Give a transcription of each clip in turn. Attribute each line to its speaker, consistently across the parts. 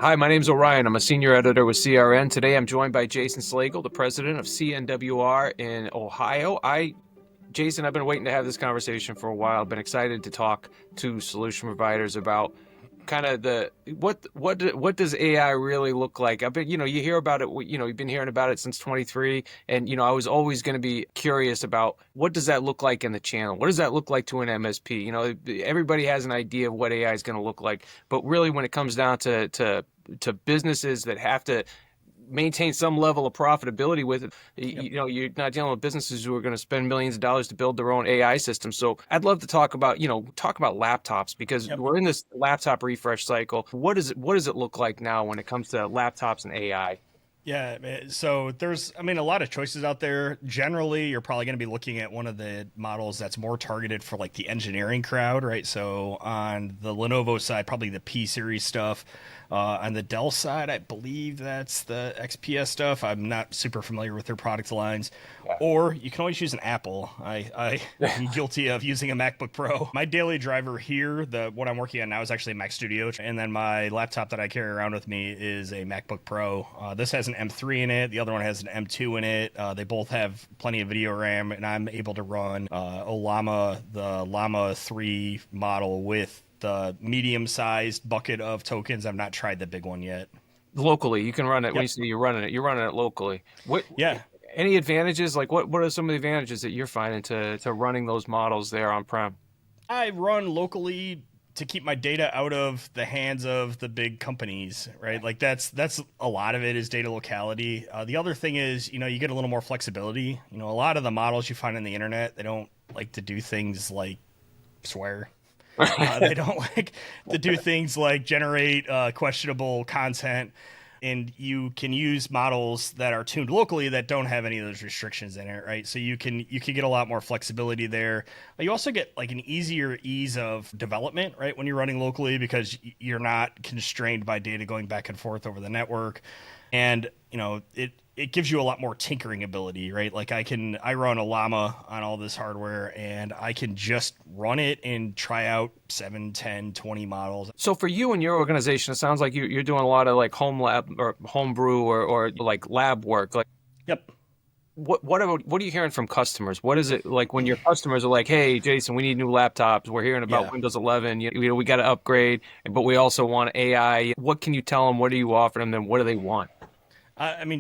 Speaker 1: Hi, my name's Orion. I'm a senior editor with CRN. Today I'm joined by Jason Slagle, the president of CNWR in Ohio. Jason, I've been waiting to have this conversation for a while. I've been excited to talk to solution providers about kind of what does AI really look like? I've been, you hear about it, you've been hearing about it since 23, and I was always going to be curious about what does that look like in the channel? What does that look like to an MSP? Everybody has an idea of what AI is going to look like, but really when it comes down to businesses that have to maintain some level of profitability with it.
Speaker 2: Yep.
Speaker 1: You're not dealing with businesses who are going to spend millions of dollars to build their own AI system. So I'd love to talk about laptops because
Speaker 2: Yep.
Speaker 1: we're in this laptop refresh cycle. What does it look like now when it comes to laptops and AI?
Speaker 2: Yeah. So there's, a lot of choices out there. Generally, you're probably going to be looking at one of the models that's more targeted for like the engineering crowd, right? So on the Lenovo side, probably the P series stuff. On the Dell side, I believe that's the XPS stuff. I'm not super familiar with their product lines. Or you can always use an Apple. I'm guilty of using a MacBook Pro. My daily driver here, the what I'm working on now, is actually a Mac Studio, and then my laptop that I carry around with me is a MacBook Pro. This has an M3 in it. The other one has an M2 in it. They both have plenty of video RAM, and I'm able to run the Llama 3 model with the medium-sized bucket of tokens. I've not tried the big one yet.
Speaker 1: Locally, you can run it. When you
Speaker 2: Yep.
Speaker 1: say you're running it locally. What
Speaker 2: Yeah.
Speaker 1: any advantages? Like what are some of the advantages that you're finding to running those models there on prem?
Speaker 2: I run locally to keep my data out of the hands of the big companies, right? Like that's a lot of it is data locality. The other thing is, you get a little more flexibility. A lot of the models you find on the internet, they don't like to do things like swear. They don't like to do things like generate questionable content, and you can use models that are tuned locally that don't have any of those restrictions in it, right? So you can get a lot more flexibility there. You also get like an easier ease of development, right, when you're running locally because you're not constrained by data going back and forth over the network, and it gives you a lot more tinkering ability, right? Like I run a Llama on all this hardware and I can just run it and try out 7, 10, 20 models.
Speaker 1: So for you and your organization, it sounds like you're doing a lot of like home lab or homebrew or like lab work. Like
Speaker 2: Yep.
Speaker 1: what are you hearing from customers? What is it like when your customers are like, "Hey, Jason, we need new laptops. We're hearing about
Speaker 2: Yeah.
Speaker 1: Windows 11. We got to upgrade, but we also want AI." What can you tell them? What do you offer them? Then what do they want?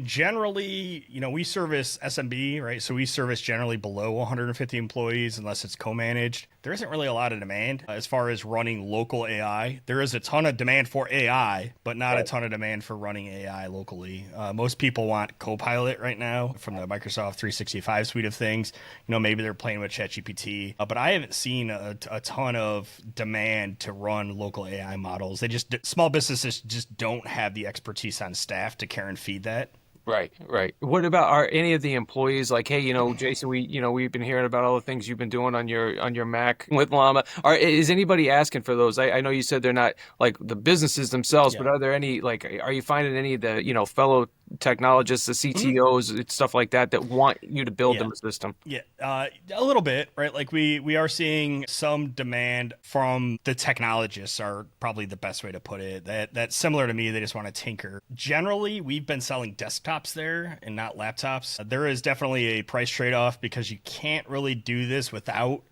Speaker 2: Generally, we service SMB, right? So we service generally below 150 employees unless it's co-managed. There isn't really a lot of demand as far as running local AI. There is a ton of demand for AI, but not a ton of demand for running AI locally. Most people want Copilot right now from the Microsoft 365 suite of things. Maybe they're playing with ChatGPT, but I haven't seen a ton of demand to run local AI models. Small businesses just don't have the expertise on staff to care and feed that.
Speaker 1: Right, right. What about are any of the employees like, hey, Jason, we've been hearing about all the things you've been doing on your Mac with Llama. Is anybody asking for those? I know you said they're not like the businesses themselves, but
Speaker 2: Yeah.
Speaker 1: are there any like are you finding any of the, fellow technologists, the
Speaker 2: Mhm.
Speaker 1: CTOs, stuff like that want you to build
Speaker 2: Yeah.
Speaker 1: them a system?
Speaker 2: Yeah, a little bit, right? Like we are seeing some demand from the technologists are probably the best way to put it. That's similar to me. They just want to tinker. Generally, we've been selling desktops there and not laptops. There is definitely a price trade-off because you can't really do this without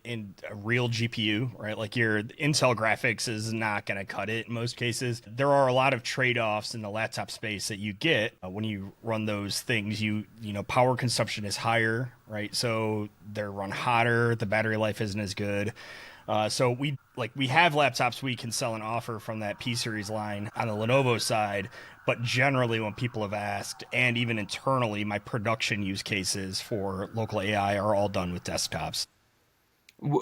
Speaker 2: in a real GPU, right? Like your Intel graphics is not going to cut it in most cases. There are a lot of trade-offs in the laptop space that you get when you run those things. Power consumption is higher, right? So they're run hotter. The battery life isn't as good. So we have laptops we can sell and offer from that P series line on the Lenovo side, but generally when people have asked, and even internally, my production use cases for local AI are all done with desktops.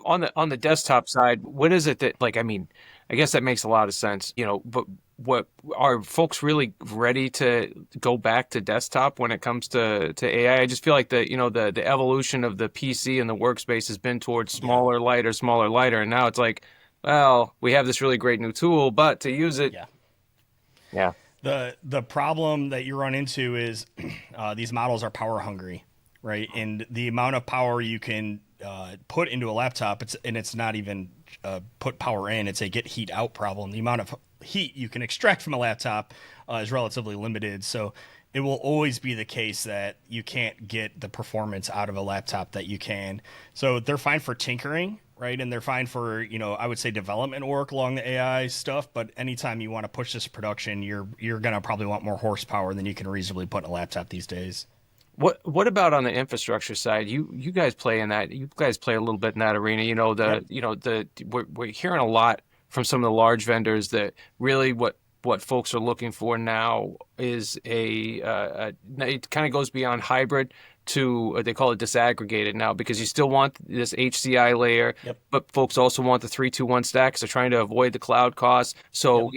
Speaker 1: On the desktop side, what is it that like I guess that makes a lot of sense, but what are folks really ready to go back to desktop when it comes to AI? I just feel like the evolution of the PC and the workspace has been towards
Speaker 2: Yeah.
Speaker 1: smaller, lighter, and now it's like, well, we have this really great new tool, but to use it,
Speaker 2: Yeah.
Speaker 1: yeah.
Speaker 2: The problem that you run into is these models are power hungry, right? And the amount of power you can put into a laptop, it's not even put power in. It's a get heat out problem. The amount of heat you can extract from a laptop is relatively limited. So it will always be the case that you can't get the performance out of a laptop that you can. So they're fine for tinkering, right? And they're fine for, I would say development work along the AI stuff. But anytime you want to push this to production, you're going to probably want more horsepower than you can reasonably put in a laptop these days.
Speaker 1: What about on the infrastructure side? You guys play in that. You guys play a little bit in that arena. We're hearing a lot from some of the large vendors that really what folks are looking for now is it kind of goes beyond hybrid to they call it disaggregated now, because you still want this HCI layer,
Speaker 2: Yep.
Speaker 1: but folks also want the 3-2-1 stack, because they're trying to avoid the cloud costs. So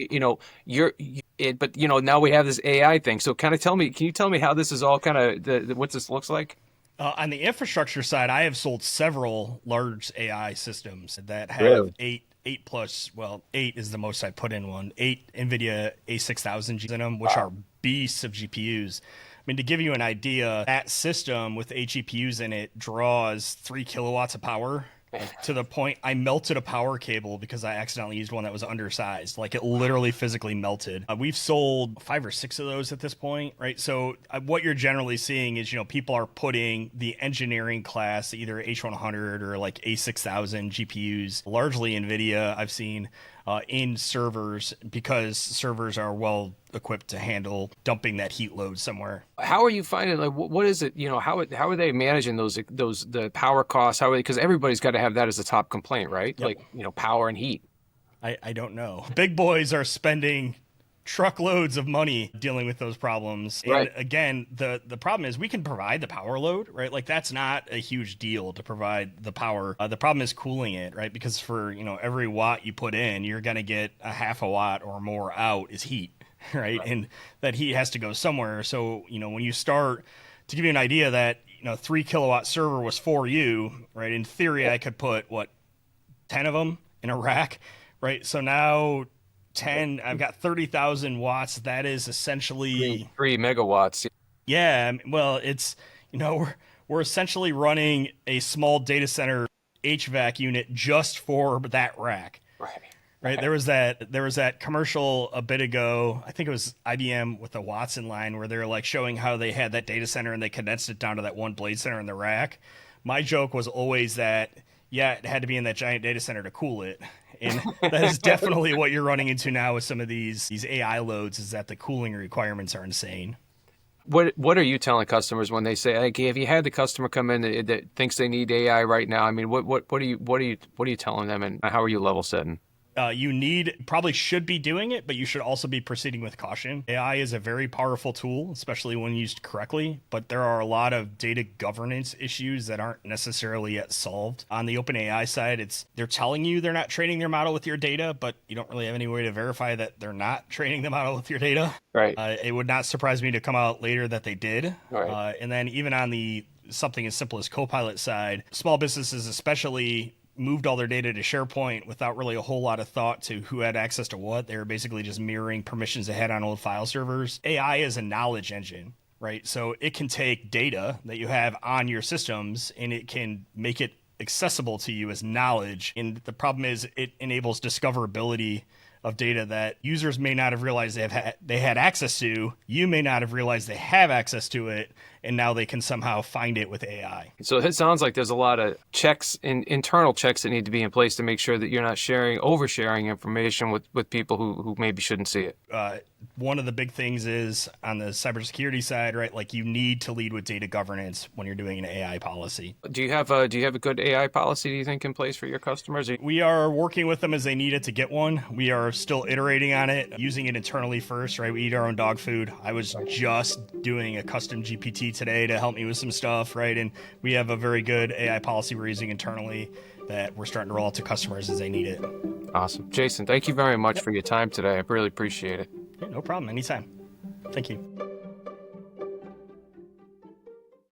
Speaker 1: but now we have this AI thing. So can you tell me how this is all kind of what this looks like?
Speaker 2: On the infrastructure side, I have sold several large AI systems that have
Speaker 1: Really?
Speaker 2: eight plus, well, eight is the most I put in one, 8 NVIDIA A6000 in them, which are beasts of GPUs. I mean, to give you an idea, that system with 8 GPUs in it draws 3 kilowatts of power, to the point I melted a power cable because I accidentally used one that was undersized. Like, it literally physically melted. We've sold 5 or 6 of those at this point, right? So what you're generally seeing is, people are putting the engineering class, either H100 or like A6000 GPUs, largely NVIDIA, I've seen, in servers, because servers are well equipped to handle dumping that heat load somewhere.
Speaker 1: How are you finding, like, what is it, how are they managing the power costs? How are they, because everybody's got to have that as a top complaint, right?
Speaker 2: Yep.
Speaker 1: Like, power and heat.
Speaker 2: I don't know. Big boys are spending truckloads of money dealing with those problems. And
Speaker 1: Right.
Speaker 2: again, the problem is we can provide the power load, right? Like, that's not a huge deal to provide the power. The problem is cooling it, right? Because for, every watt you put in, you're going to get a half a watt or more out is heat, right? And that heat has to go somewhere. So, when you start, to give you an idea, that, 3 kilowatt server was for you, right? In theory, I could put 10 of them in a rack, right? So now 10, I've got 30,000 watts. That is essentially
Speaker 1: 3 megawatts.
Speaker 2: yeah. Well, it's, we're essentially running a small data center HVAC unit just for that rack. Right. There was that commercial a bit ago. I think it was IBM with the Watson line, where they're like showing how they had that data center and they condensed it down to that one blade center in the rack. My joke was always that, yeah, it had to be in that giant data center to cool it. And that is definitely what you're running into now with some of these AI loads, is that the cooling requirements are insane.
Speaker 1: What are you telling customers when they say, like, if you had the customer come in that thinks they need AI right now? I mean, what are you telling them, and how are you level setting?
Speaker 2: You probably should be doing it, but you should also be proceeding with caution. AI is a very powerful tool, especially when used correctly, but there are a lot of data governance issues that aren't necessarily yet solved. On the OpenAI side, they're telling you they're not training their model with your data, but you don't really have any way to verify that they're not training the model with your data.
Speaker 1: Right.
Speaker 2: It would not surprise me to come out later that they did.
Speaker 1: Right.
Speaker 2: And then even on the something as simple as Copilot side, small businesses especially moved all their data to SharePoint without really a whole lot of thought to who had access to what. They were basically just mirroring permissions they had on old file servers. AI is a knowledge engine, right? So it can take data that you have on your systems and it can make it accessible to you as knowledge. And the problem is it enables discoverability of data that users may not have realized they had access to. You may not have realized they have access to it, and now they can somehow find it with AI.
Speaker 1: So it sounds like there's a lot of internal checks that need to be in place to make sure that you're not oversharing information with people who maybe shouldn't see it.
Speaker 2: One of the big things is on the cybersecurity side, right? Like, you need to lead with data governance when you're doing an AI policy.
Speaker 1: Do you have a good AI policy, do you think, in place for your customers?
Speaker 2: We are working with them as they need it to get one. We are still iterating on it, using it internally first, right? We eat our own dog food. I was just doing a custom GPT today to help me with some stuff, right? And we have a very good AI policy we're using internally that we're starting to roll out to customers as they need it.
Speaker 1: Awesome. Jason, thank you very much for your time today. I really appreciate it.
Speaker 2: Yeah, no problem. Anytime. Thank you.